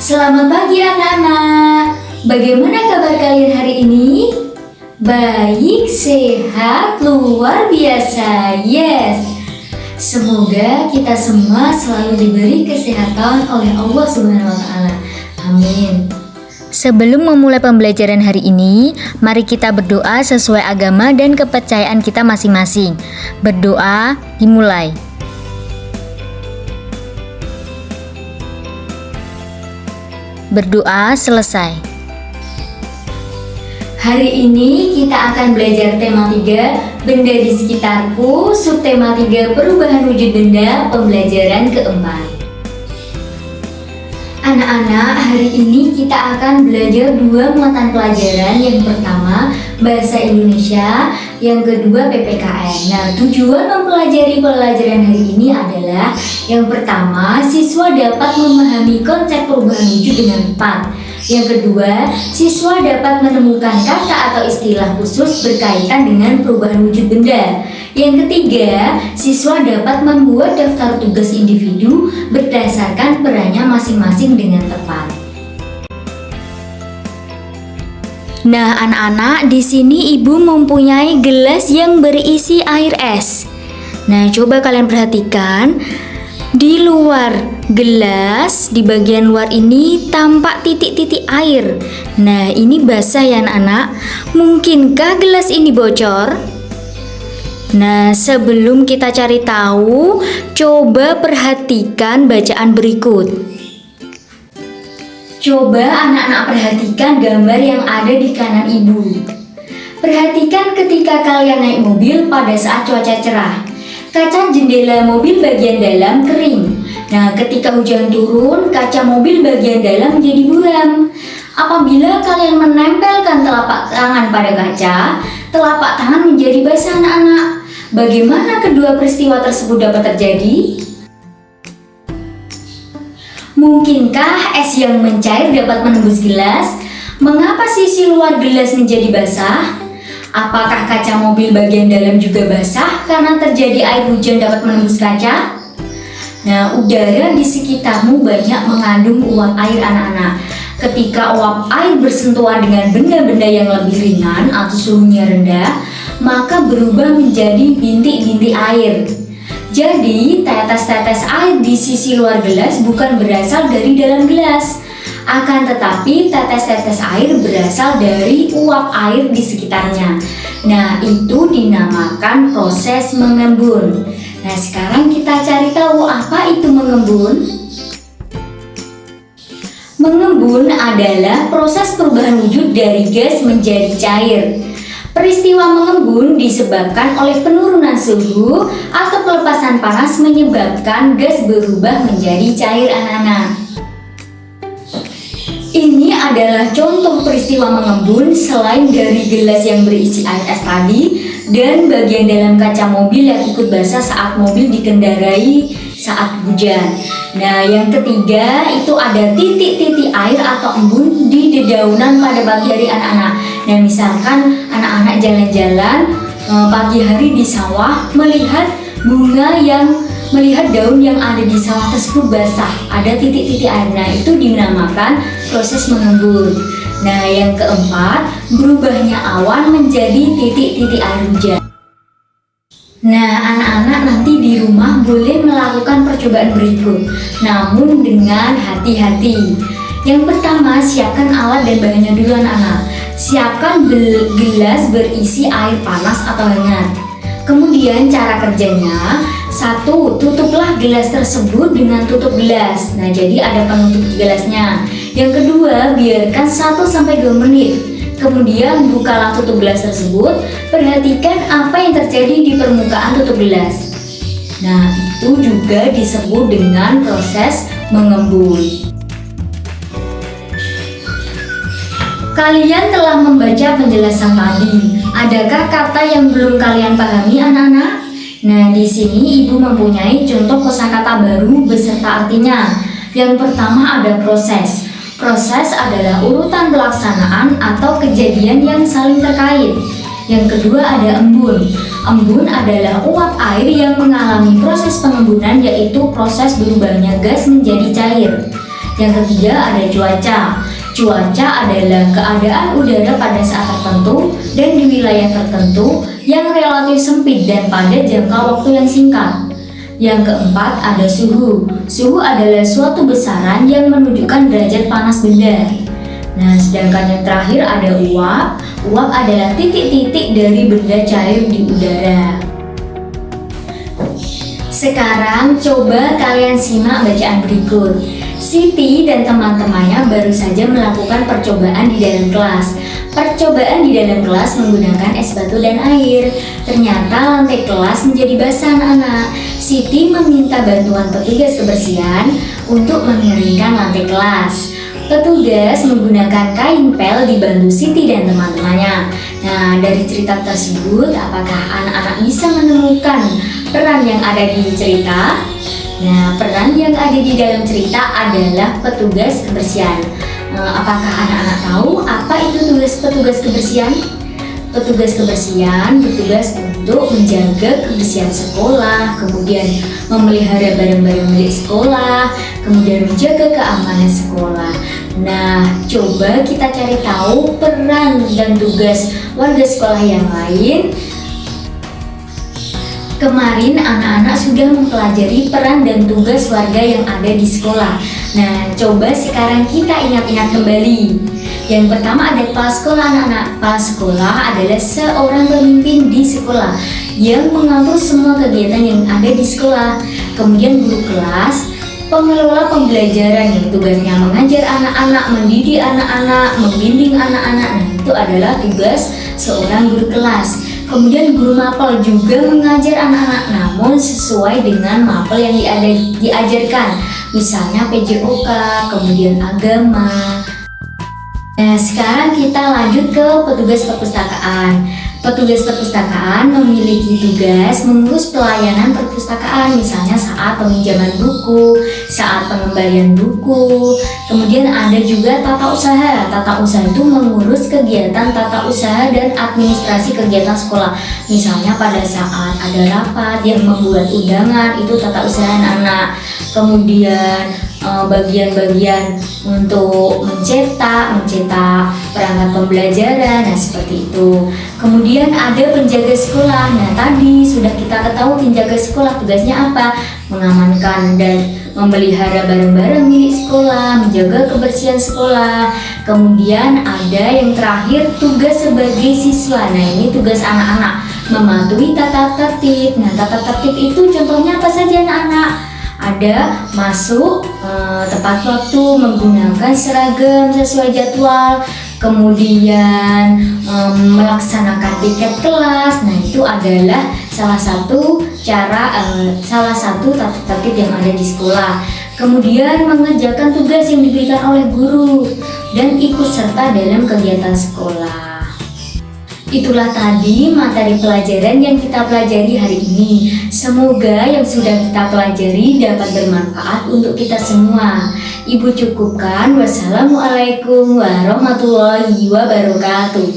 Selamat pagi anak-anak. Bagaimana kabar kalian hari ini? Baik, sehat, luar biasa. Yes. Semoga kita semua selalu diberi kesehatan oleh Allah Subhanahu wa taala. Amin. Sebelum memulai pembelajaran hari ini, mari kita berdoa sesuai agama dan kepercayaan kita masing-masing. Berdoa dimulai. Berdoa selesai. Hari ini kita akan belajar tema 3, benda di sekitarku, subtema 3, perubahan wujud benda, pembelajaran keempat. Anak-anak, hari ini kita akan belajar 2 muatan pelajaran. Yang pertama, Bahasa Indonesia, yang kedua PPKN. Nah, tujuan mempelajari pelajaran hari ini adalah yang pertama, siswa dapat memahami konsep perubahan wujud dengan tepat. Yang kedua, siswa dapat menemukan kata atau istilah khusus berkaitan dengan perubahan wujud benda. Yang ketiga, siswa dapat membuat daftar tugas individu berdasarkan perannya masing-masing dengan tepat. Nah, anak-anak, di sini ibu mempunyai gelas yang berisi air es. Nah, coba kalian perhatikan. Di luar gelas, di bagian luar ini tampak titik-titik air. Nah, ini basah ya anak-anak. Mungkinkah gelas ini bocor? Nah, sebelum kita cari tahu, coba perhatikan bacaan berikut. Coba anak-anak perhatikan gambar yang ada di kanan ibu. Perhatikan ketika kalian naik mobil pada saat cuaca cerah. Kaca jendela mobil bagian dalam kering. Nah, ketika hujan turun, kaca mobil bagian dalam menjadi buram. Apabila kalian menempelkan telapak tangan pada kaca, telapak tangan menjadi basah anak-anak. Bagaimana kedua peristiwa tersebut dapat terjadi? Mungkinkah es yang mencair dapat menembus gelas? Mengapa sisi luar gelas menjadi basah? Apakah kaca mobil bagian dalam juga basah karena terjadi air hujan dapat menembus kaca? Nah, udara di sekitarmu banyak mengandung uap air anak-anak. Ketika uap air bersentuhan dengan benda-benda yang lebih ringan atau suhunya rendah, maka berubah menjadi bintik-bintik air. Jadi, tetes-tetes air di sisi luar gelas bukan berasal dari dalam gelas. Akan tetapi tetes-tetes air berasal dari uap air di sekitarnya. Nah, itu dinamakan proses mengembun. Nah, sekarang kita cari tahu apa itu mengembun. Mengembun adalah proses perubahan wujud dari gas menjadi cair. Peristiwa mengembun disebabkan oleh penurunan suhu atau pelepasan panas menyebabkan gas berubah menjadi cair anak-anak. Ini adalah contoh peristiwa mengembun selain dari gelas yang berisi air es tadi dan bagian dalam kaca mobil yang ikut basah saat mobil dikendarai saat hujan. Nah, yang ketiga itu ada titik-titik air atau embun di dedaunan pada pagi hari anak-anak. Nah, misalkan anak-anak jalan-jalan pagi hari di sawah melihat daun yang ada di sawah tersebut basah, ada titik-titik air. Nah, itu dinamakan proses mengembun. Nah, yang keempat, berubahnya awan menjadi titik-titik air hujan. Nah, anak-anak nanti di rumah boleh melakukan percobaan berikut, namun dengan hati-hati. Yang pertama, siapkan alat dan bahannya dulu anak-anak. Siapkan gelas berisi air panas atau hangat. Kemudian cara kerjanya, 1. Tutuplah gelas tersebut dengan tutup gelas. Nah, jadi ada penutup gelasnya. Yang kedua, biarkan 1-2 menit. Kemudian bukalah tutup gelas tersebut. Perhatikan apa yang terjadi di permukaan tutup gelas. Nah, itu juga disebut dengan proses mengembun. Kalian telah membaca penjelasan tadi. Adakah kata yang belum kalian pahami anak-anak? Nah, di sini ibu mempunyai contoh kosakata baru beserta artinya. Yang pertama ada proses. Proses adalah urutan pelaksanaan atau kejadian yang saling terkait. Yang kedua ada embun. Embun adalah uap air yang mengalami proses pengembunan, yaitu proses berubahnya gas menjadi cair. Yang ketiga ada cuaca. Cuaca adalah keadaan udara pada saat tertentu dan di wilayah tertentu yang relatif sempit dan pada jangka waktu yang singkat. Yang keempat ada suhu. Suhu adalah suatu besaran yang menunjukkan derajat panas benda. Nah, sedangkan yang terakhir ada uap. Uap adalah titik-titik dari benda cair di udara. Sekarang coba kalian simak bacaan berikut. Siti dan teman-temannya baru saja melakukan percobaan di dalam kelas. Percobaan di dalam kelas menggunakan es batu dan air. Ternyata lantai kelas menjadi basah anak-anak. Siti meminta bantuan petugas kebersihan untuk mengeringkan lantai kelas. Petugas menggunakan kain pel dibantu Siti dan teman-temannya. Nah, dari cerita tersebut, apakah anak-anak bisa menemukan peran yang ada di cerita? Nah, peran yang ada di dalam cerita adalah petugas kebersihan. Apakah anak-anak tahu apa itu tugas petugas kebersihan? Petugas kebersihan bertugas untuk menjaga kebersihan sekolah, kemudian memelihara barang-barang milik sekolah, kemudian menjaga keamanan sekolah. Nah, coba kita cari tahu peran dan tugas warga sekolah yang lain. Kemarin anak-anak sudah mempelajari peran dan tugas warga yang ada di sekolah. Nah, coba sekarang kita ingat-ingat kembali. Yang pertama ada kepala sekolah anak-anak. Kepala sekolah adalah seorang pemimpin di sekolah yang mengatur semua kegiatan yang ada di sekolah. Kemudian guru kelas, pengelola pembelajaran yang tugasnya mengajar anak-anak, mendidik anak-anak, membimbing anak-anak. Nah, itu adalah tugas seorang guru kelas. Kemudian guru mapel juga mengajar anak-anak namun sesuai dengan mapel yang diajarkan. Misalnya PJOK, kemudian agama. Nah, sekarang kita lanjut ke petugas perpustakaan. Petugas perpustakaan memiliki tugas mengurus pelayanan perpustakaan, misalnya saat peminjaman buku, saat pengembalian buku. Kemudian ada juga tata usaha. Tata usaha itu mengurus kegiatan tata usaha dan administrasi kegiatan sekolah. Misalnya pada saat ada rapat yang membuat undangan, itu tata usaha anak-anak. Kemudian bagian-bagian untuk mencetak perangkat pembelajaran, nah seperti itu. Kemudian ada penjaga sekolah. Nah, tadi sudah kita ketahui penjaga sekolah tugasnya apa? Mengamankan dan memelihara barang-barang milik sekolah, menjaga kebersihan sekolah. Kemudian ada yang terakhir tugas sebagai siswa. Nah, ini tugas anak-anak mematuhi tata tertib. Nah, tata tertib itu contohnya apa saja anak-anak? Ada masuk tepat waktu, menggunakan seragam sesuai jadwal, kemudian melaksanakan tiket kelas. Nah, itu adalah salah satu tata tertib yang ada di sekolah. Kemudian mengerjakan tugas yang diberikan oleh guru dan ikut serta dalam kegiatan sekolah. Itulah tadi materi pelajaran yang kita pelajari hari ini. Semoga yang sudah kita pelajari dapat bermanfaat untuk kita semua. Ibu cukupkan. Wassalamualaikum warahmatullahi wabarakatuh.